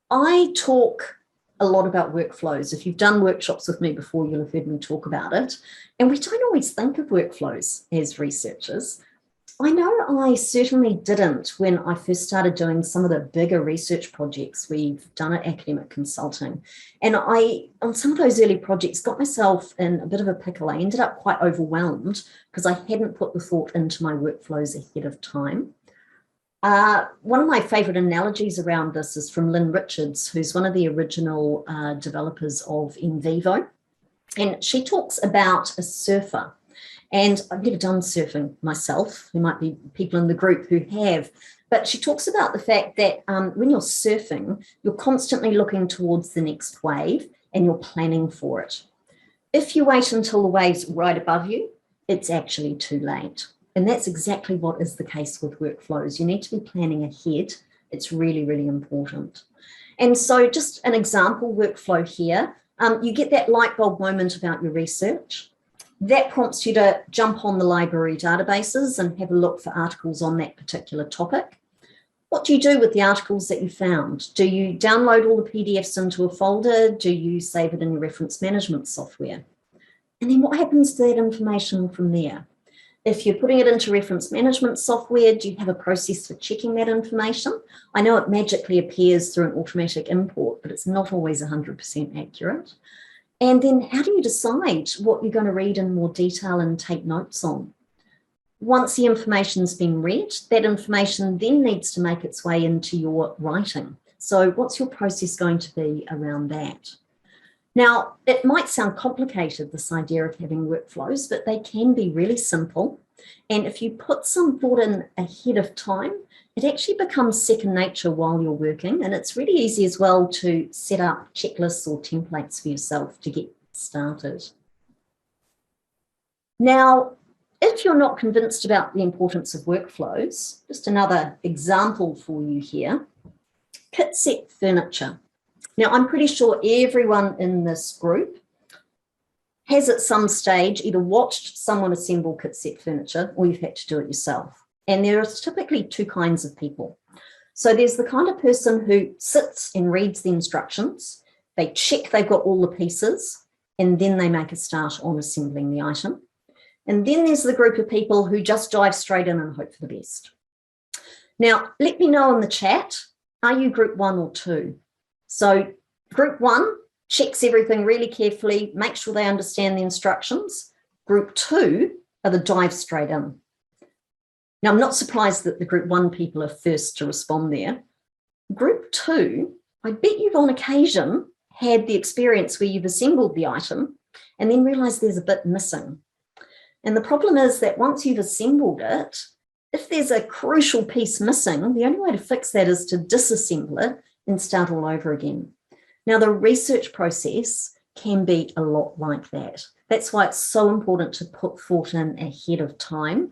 I talk a lot about workflows. If you've done workshops with me before, you'll have heard me talk about it. And we don't always think of workflows as researchers. I know I certainly didn't when I first started doing some of the bigger research projects we've done at Academic Consulting. And I, on some of those early projects, got myself in a bit of a pickle. I ended up quite overwhelmed because I hadn't put the thought into my workflows ahead of time. One of my favourite analogies around this is from Lynn Richards, who's one of the original developers of NVivo. And she talks about a surfer. And I've never done surfing myself. There might be people in the group who have. But she talks about the fact that when you're surfing, you're constantly looking towards the next wave and you're planning for it. If you wait until the wave's right above you, it's actually too late. And that's exactly what is the case with workflows. You need to be planning ahead. It's really, really important. And so just an example workflow here, you get that light bulb moment about your research. That prompts you to jump on the library databases and have a look for articles on that particular topic. What do you do with the articles that you found? Do you download all the PDFs into a folder? Do you save it in your reference management software? And then what happens to that information from there? If you're putting it into reference management software, do you have a process for checking that information? I know it magically appears through an automatic import, but it's not always 100% accurate. And then how do you decide what you're going to read in more detail and take notes on? Once the information's been read, that information then needs to make its way into your writing. So what's your process going to be around that? Now, it might sound complicated, this idea of having workflows, but they can be really simple. And if you put some thought in ahead of time, it actually becomes second nature while you're working. And it's really easy as well to set up checklists or templates for yourself to get started. Now, if you're not convinced about the importance of workflows, just another example for you here, kit set furniture. Now, I'm pretty sure everyone in this group has at some stage either watched someone assemble kit set furniture or you've had to do it yourself. And there are typically two kinds of people. So there's the kind of person who sits and reads the instructions, they check they've got all the pieces, and then they make a start on assembling the item. And then there's the group of people who just dive straight in and hope for the best. Now, let me know in the chat, are you group 1 or 2? So group 1 checks everything really carefully, make sure they understand the instructions. Group 2 are the dive straight in. Now, I'm not surprised that the group 1 people are first to respond there. Group 2, I bet you've on occasion had the experience where you've assembled the item and then realized there's a bit missing. And the problem is that once you've assembled it, if there's a crucial piece missing, the only way to fix that is to disassemble it and start all over again. Now, the research process can be a lot like that. That's why it's so important to put thought in ahead of time,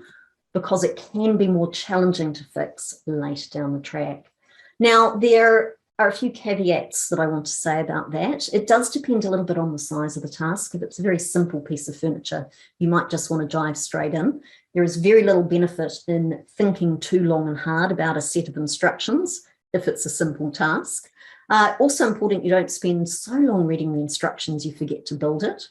because it can be more challenging to fix later down the track. Now, there are a few caveats that I want to say about that. It does depend a little bit on the size of the task. If it's a very simple piece of furniture, you might just want to dive straight in. There is very little benefit in thinking too long and hard about a set of instructions if it's a simple task. Also important you don't spend so long reading the instructions you forget to build it.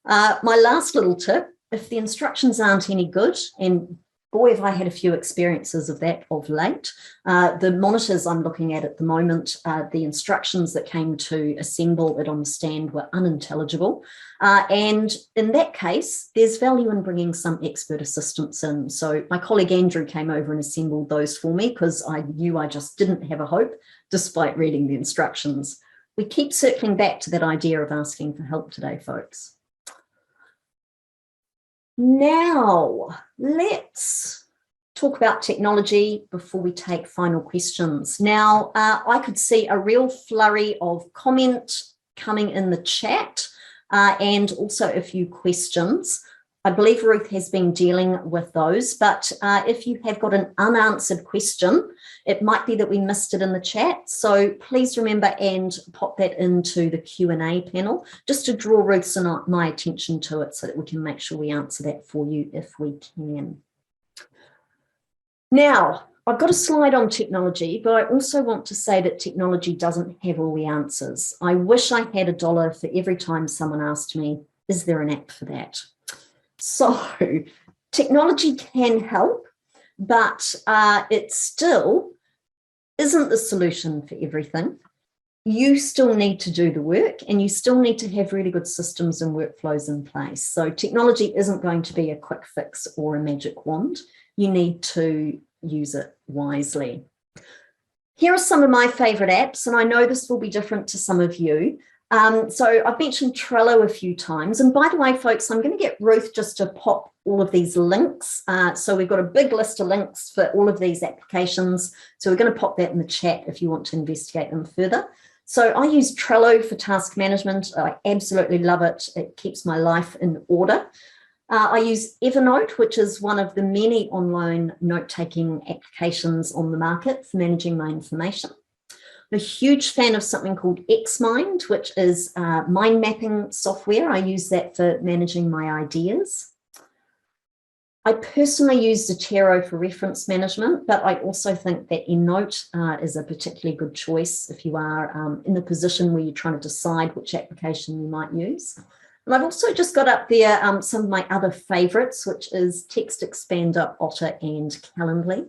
My last little tip, if the instructions aren't any good, and boy, have I had a few experiences of that of late. The monitors I'm looking at the moment, the instructions that came to assemble it on the stand were unintelligible. And in that case, there's value in bringing some expert assistance in. So my colleague Andrew came over and assembled those for me because I knew I just didn't have a hope despite reading the instructions. We keep circling back to that idea of asking for help today, folks. Now, let's talk about technology before we take final questions. Now, I could see a real flurry of comment coming in the chat and also a few questions. I believe Ruth has been dealing with those, but if you have got an unanswered question, it might be that we missed it in the chat. So please remember and pop that into the Q&A panel, just to draw Ruth's and my attention to it so that we can make sure we answer that for you if we can. Now, I've got a slide on technology, but I also want to say that technology doesn't have all the answers. I wish I had $1 for every time someone asked me, is there an app for that? So technology can help, but it still isn't the solution for everything. You still need to do the work and you still need to have really good systems and workflows in place. So technology isn't going to be a quick fix or a magic wand. You need to use it wisely. Here are some of my favorite apps, and I know this will be different to some of you. So I've mentioned Trello a few times. And by the way, folks, I'm going to get Ruth just to pop all of these links. So we've got a big list of links for all of these applications. So we're going to pop that in the chat if you want to investigate them further. So I use Trello for task management. I absolutely love it. It keeps my life in order. I use Evernote, which is one of the many online note-taking applications on the market for managing my information. I'm a huge fan of something called Xmind, which is mind mapping software. I use that for managing my ideas. I personally use Zotero for reference management, but I also think that eNote is a particularly good choice if you are in a position where you're trying to decide which application you might use. And I've also just got up there some of my other favorites, which is Text Expander, Otter, and Calendly.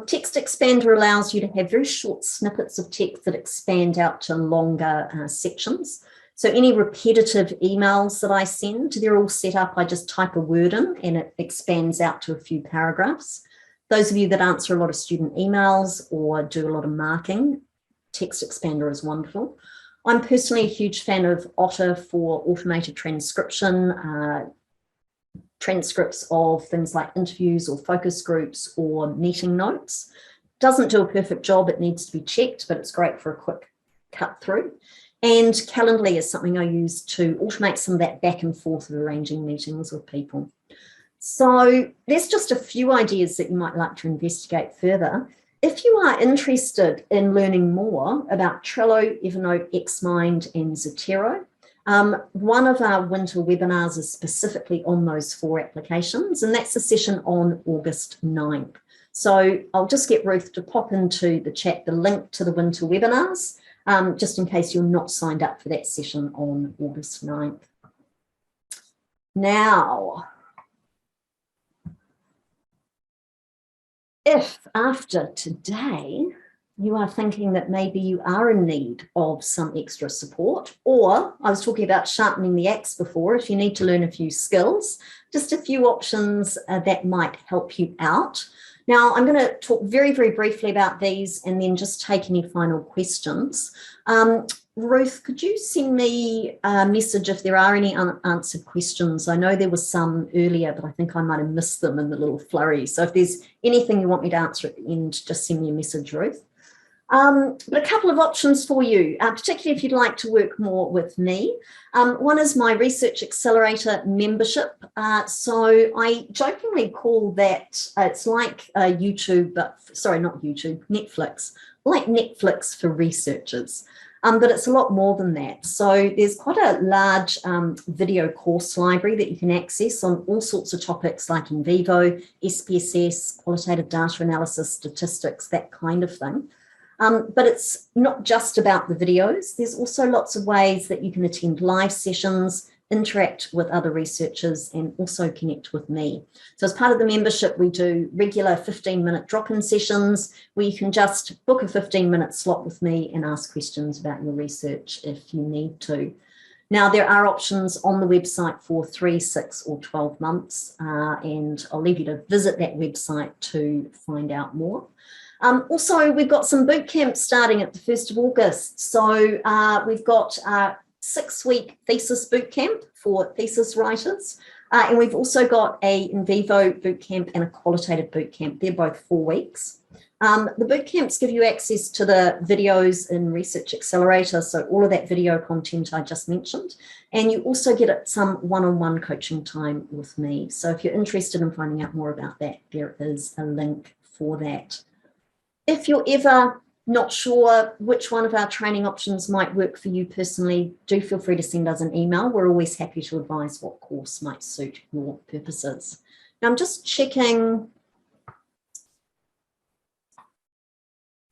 Text Expander allows you to have very short snippets of text that expand out to longer sections. So any repetitive emails that I send, they're all set up. I just type a word in and it expands out to a few paragraphs. Those of you that answer a lot of student emails or do a lot of marking, Text Expander is wonderful. I'm personally a huge fan of Otter for automated transcription, transcripts of things like interviews or focus groups or meeting notes. Doesn't do a perfect job, it needs to be checked, but it's great for a quick cut through. And Calendly is something I use to automate some of that back and forth of arranging meetings with people. So there's just a few ideas that you might like to investigate further. If you are interested in learning more about Trello, Evernote, Xmind, and Zotero, one of our winter webinars is specifically on those 4 applications, and that's a session on August 9th. So I'll just get Ruth to pop into the chat the link to the winter webinars, just in case you're not signed up for that session on August 9th. Now, if after today you are thinking that maybe you are in need of some extra support, or I was talking about sharpening the axe before, if you need to learn a few skills, just a few options that might help you out. Now, I'm going to talk very, very briefly about these and then just take any final questions. Ruth, could you send me a message if there are any unanswered questions? I know there was some earlier, but I think I might have missed them in the little flurry. So if there's anything you want me to answer at the end, just send me a message, Ruth. But a couple of options for you, particularly if you'd like to work more with me. One is my Research Accelerator membership. So I jokingly call that, it's like YouTube, but sorry, not YouTube, Netflix, like Netflix for researchers. But it's a lot more than that. So there's quite a large video course library that you can access on all sorts of topics like in vivo, SPSS, qualitative data analysis, statistics, that kind of thing. But it's not just about the videos. There's also lots of ways that you can attend live sessions, interact with other researchers, and also connect with me. So as part of the membership, we do regular 15-minute drop-in sessions where you can just book a 15-minute slot with me and ask questions about your research if you need to. Now, there are options on the website for 3, 6, or 12 months, and I'll leave you to visit that website to find out more. Also, we've got some boot camps starting at the 1st of August. So we've got a 6-week thesis boot camp for thesis writers. And we've also got a in vivo boot camp and a qualitative boot camp. They're both 4 weeks. The boot camps give you access to the videos in Research Accelerator, so all of that video content I just mentioned. And you also get some one-on-one coaching time with me. So if you're interested in finding out more about that, there is a link for that. If you're ever not sure which one of our training options might work for you personally, do feel free to send us an email. We're always happy to advise what course might suit your purposes. Now, I'm just checking.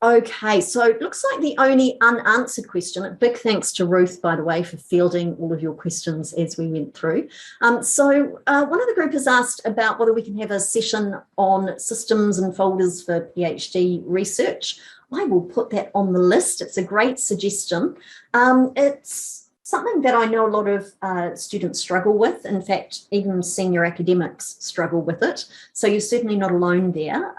Okay, so it looks like the only unanswered question, a big thanks to Ruth, by the way, for fielding all of your questions as we went through. One of the group has asked about whether we can have a session on systems and folders for PhD research. I will put that on the list. It's a great suggestion. It's something that I know a lot of students struggle with. In fact, even senior academics struggle with it. So you're certainly not alone there.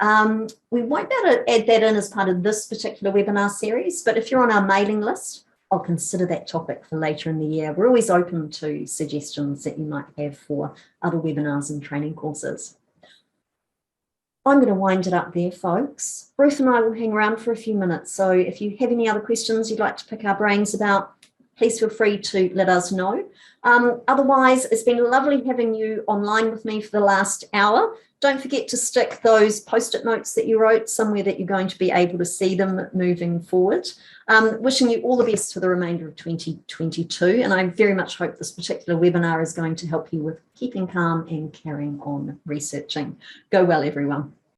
We won't be able to add that in as part of this particular webinar series, but if you're on our mailing list, I'll consider that topic for later in the year. We're always open to suggestions that you might have for other webinars and training courses. I'm going to wind it up there, folks. Ruth and I will hang around for a few minutes. So if you have any other questions you'd like to pick our brains about, please feel free to let us know. Otherwise, it's been lovely having you online with me for the last hour. Don't forget to stick those post-it notes that you wrote somewhere that you're going to be able to see them moving forward. Wishing you all the best for the remainder of 2022. And I very much hope this particular webinar is going to help you with keeping calm and carrying on researching. Go well, everyone.